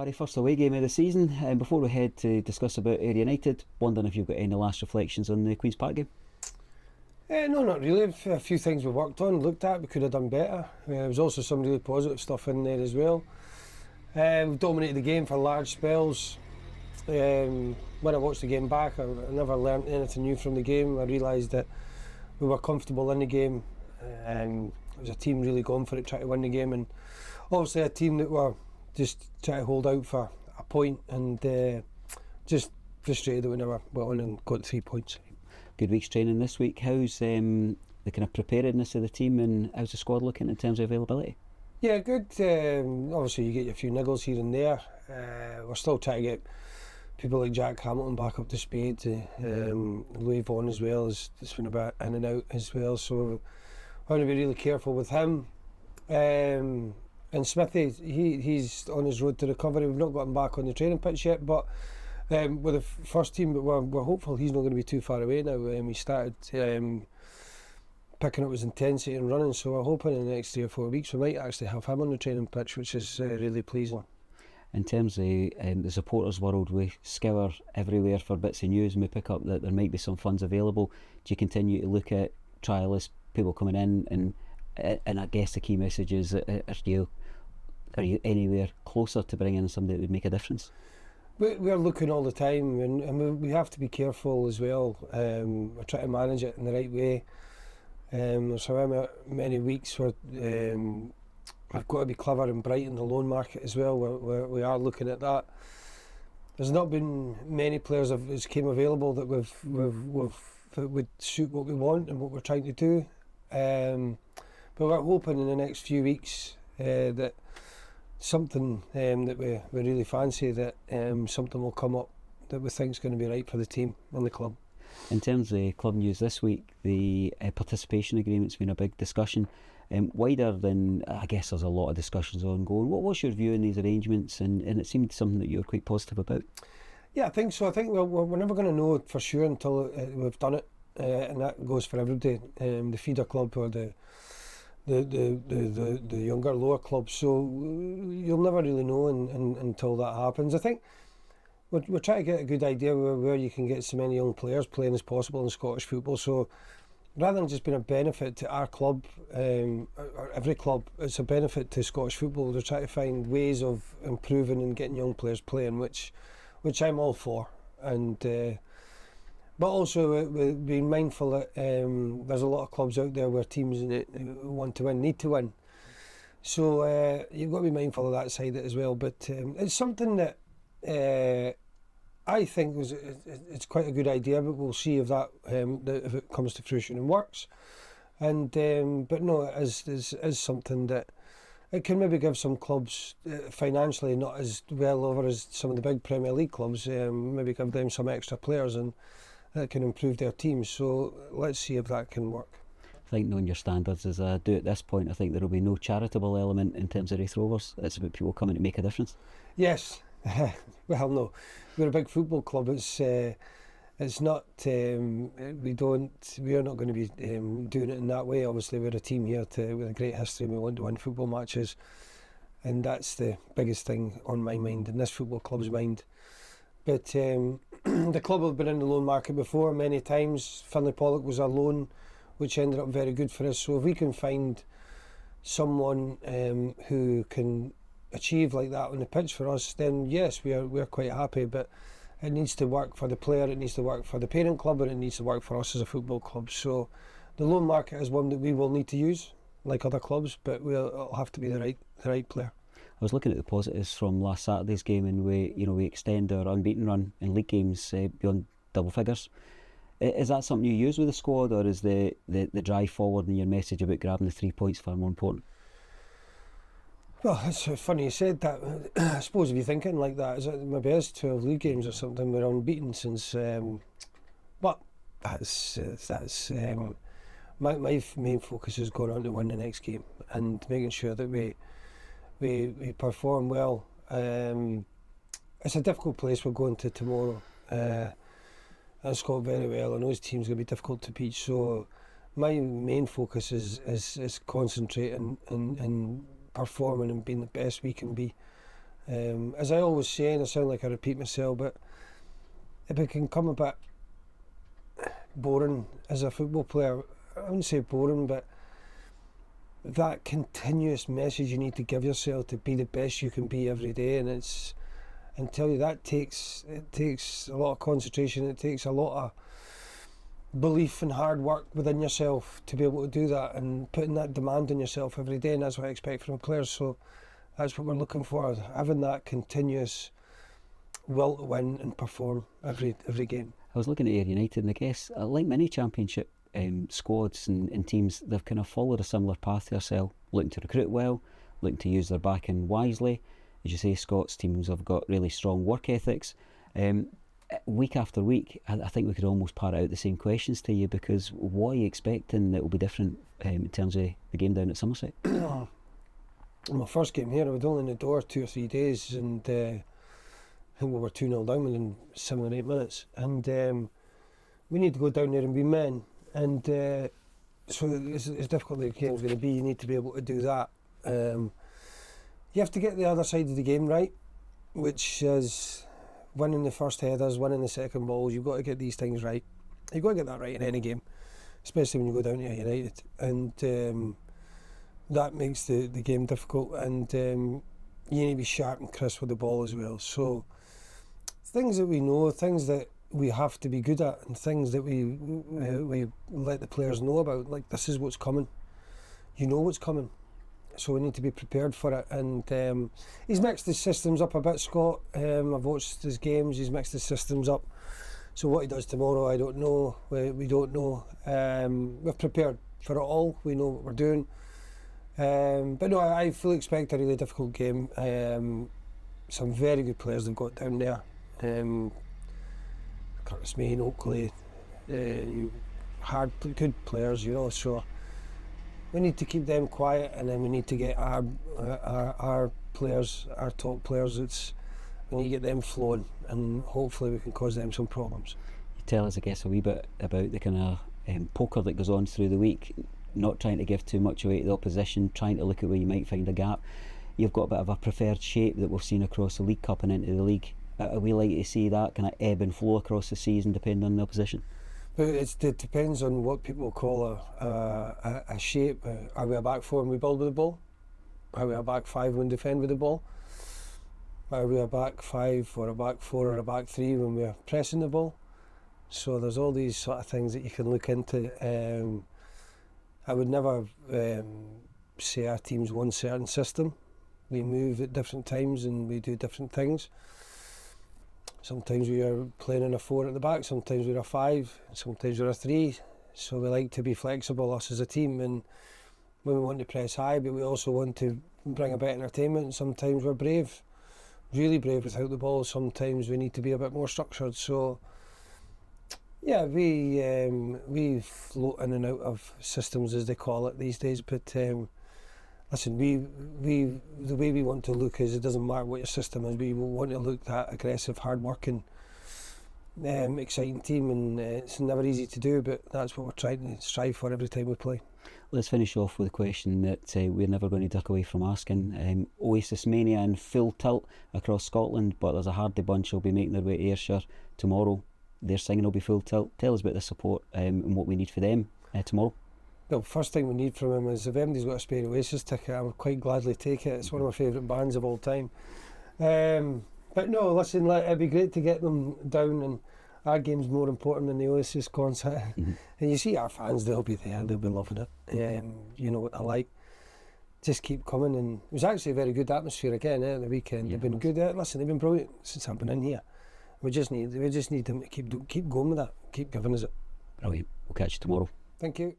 Barry, first away game of the season. Before we head to discuss about Ayr United, wondering if you've got any last reflections on the Queen's Park game? No, not really. A few things we worked on, looked at, we could have done better. There was also some really positive stuff in there as well. We dominated the game for large spells. When I watched the game back, I never learned anything new from the game. I realised that we were comfortable in the game. It was a team really going for it, trying to win the game, and obviously a team that were just trying to hold out for a point, and just frustrated that we never went on and got 3 points. Good week's training this week. How's the kind of preparedness of the team, and how's the squad looking in terms of availability? Yeah, good. Obviously you get a few niggles here and there. We're still trying to get people like Jack Hamilton back up to speed. Louis Vaughan as well has been a bit in and out as well, so we're going to be really careful with him. And Smithy, he's on his road to recovery. We've not got him back on the training pitch yet, but with the first team, but we're hopeful he's not going to be too far away now. He started picking up his intensity and running, so we're hoping in the next 3 or 4 weeks we might actually have him on the training pitch, which is really pleasing. In terms of the supporters world, we scour everywhere for bits of news, and we pick up that there might be some funds available. Do you continue to look at trialists, people coming in, and I guess the key message is, are you anywhere closer to bringing in somebody that would make a difference? We're looking all the time, and we have to be careful as well. We're trying to manage it in the right way. There's however many weeks where we've got to be clever and bright in the loan market as well. We are looking at that. There's not been many players that came available that that would suit what we want and what we're trying to do. But we're hoping in the next few weeks that something that we really fancy, that something will come up that we think is going to be right for the team and the club. In terms of club news this week, the participation agreement's been a big discussion. Wider than, I guess there's a lot of discussions ongoing. What's your view on these arrangements, and it seemed something that you were quite positive about? Yeah, I think so. I think we're never going to know for sure until we've done it, and that goes for everybody. The feeder club or the younger lower clubs, so you'll never really know until that happens. I think we're trying to get a good idea where you can get as many young players playing as possible in Scottish football, so rather than just being a benefit to our club or every club, it's a benefit to Scottish football. They're trying to find ways of improving and getting young players playing, which I'm all for, and but also being mindful that there's a lot of clubs out there where teams that want to win need to win. So you've got to be mindful of that side as well. But it's something that I think it's quite a good idea. But we'll see if that if it comes to fruition and works. And but no, it is something that it can maybe give some clubs financially not as well over as some of the big Premier League clubs. Maybe give them some extra players, and that can improve their teams. So let's see if that can work. I think knowing your standards as I do at this point, I think there will be no charitable element in terms of Raith Rovers. It's about people coming to make a difference. Yes. Well, no, we're a big football club. It's not. We are not going to be doing it in that way. Obviously, we're a team here with a great history, and we want to win football matches, and that's the biggest thing on my mind and this football club's mind. But the club have been in the loan market before many times. Finlay Pollock was a loan, which ended up very good for us. So if we can find someone who can achieve like that on the pitch for us, then yes, we're quite happy. But it needs to work for the player, it needs to work for the parent club, and it needs to work for us as a football club. So the loan market is one that we will need to use, like other clubs, but it'll have to be the right player. I was looking at the positives from last Saturday's game, and we extend our unbeaten run in league games beyond double figures. Is that something you use with the squad, or is the drive forward and your message about grabbing the 3 points far more important? Well, it's funny you said that. I suppose if you're thinking like that, is it maybe it's 12 league games or something we're unbeaten since. But that's my main focus is going on to win the next game and making sure that we perform well. It's a difficult place we're going to tomorrow. And Scott very well. I know his team's going to be difficult to beat. So my main focus is concentrating and performing and being the best we can be. As I always say, and I sound like I repeat myself, but it can become a bit boring as a football player. I wouldn't say boring, but that continuous message you need to give yourself to be the best you can be every day, and tell you that takes a lot of concentration. It takes a lot of belief and hard work within yourself to be able to do that, and putting that demand on yourself every day, and that's what I expect from players. So that's what we're looking for, having that continuous will to win and perform every game. I was looking at Ayr United, and I guess like many championship squads and teams, they've kind of followed a similar path to ourselves, looking to recruit well, looking to use their backing wisely. As you say, Scots teams have got really strong work ethics. Week after week, I think we could almost part out the same questions to you, because what are you expecting that will be different in terms of the game down at Somerset? My first game here, I was only in the door 2 or 3 days, and I think we were 2-0 down within 7 or 8 minutes, and we need to go down there and be men, and so as difficult as the game's going to be, you need to be able to do that. You have to get the other side of the game right, which is winning the first headers, winning the second balls. You've got to get these things right. You've got to get that right in any game, especially when you go down to Ayr United, and that makes the game difficult, and you need to be sharp and crisp with the ball as well. So things that we know, things that we have to be good at, and things that we let the players know about, like this is what's coming. You know what's coming, so we need to be prepared for it. And he's mixed his systems up a bit, Scott. I've watched his games, he's mixed his systems up. So what he does tomorrow, I don't know. We don't know. We've prepared for it all. We know what we're doing. But no, I fully expect a really difficult game. Some very good players they've got down there. Curtis Main, Oakley, good players, you know. So we need to keep them quiet, and then we need to get our players, our top players. We need to get them flowing, and hopefully we can cause them some problems. You tell us, I guess, a wee bit about the kind of poker that goes on through the week, not trying to give too much away to the opposition, trying to look at where you might find a gap. You've got a bit of a preferred shape that we've seen across the League Cup and into the league. Are we likely to see that kind of ebb and flow across the season depending on the opposition? But it depends on what people call a shape. Are we a back four when we build with the ball? Are we a back five when we defend with the ball? Are we a back five or a back four or a back three when we're pressing the ball? So there's all these sort of things that you can look into. I would never say our team's one certain system. We move at different times and we do different things. Sometimes we are playing in a four at the back, sometimes we're a five, sometimes we're a three. So we like to be flexible, us as a team, and when we want to press high, but we also want to bring a bit of entertainment. Sometimes we're brave, really brave without the ball. Sometimes we need to be a bit more structured. So yeah, we float in and out of systems, as they call it these days. But listen, the way we want to look is, it doesn't matter what your system is. We want to look that aggressive, hard-working, exciting team, and it's never easy to do, but that's what we're trying to strive for every time we play. Let's finish off with a question that we're never going to duck away from asking. Oasis Mania in full tilt across Scotland, but there's a hardy bunch who'll be making their way to Ayrshire tomorrow. Their singing will be full tilt. Tell us about the support and what we need for them tomorrow. Well, first thing we need from him is, if anybody's got a spare Oasis ticket, I would quite gladly take it. It's one of my favourite bands of all time. But no, listen, it'd be great to get them down, and our game's more important than the Oasis concert. Mm-hmm. And you see our fans, they'll be there, they'll be loving it. You know what I like. Just keep coming, and it was actually a very good atmosphere again the weekend. Yeah, they've been good. Listen, they've been brilliant since I've been in here. We just need them to keep going with that, keep giving us it. Brilliant. We'll catch you tomorrow. Thank you.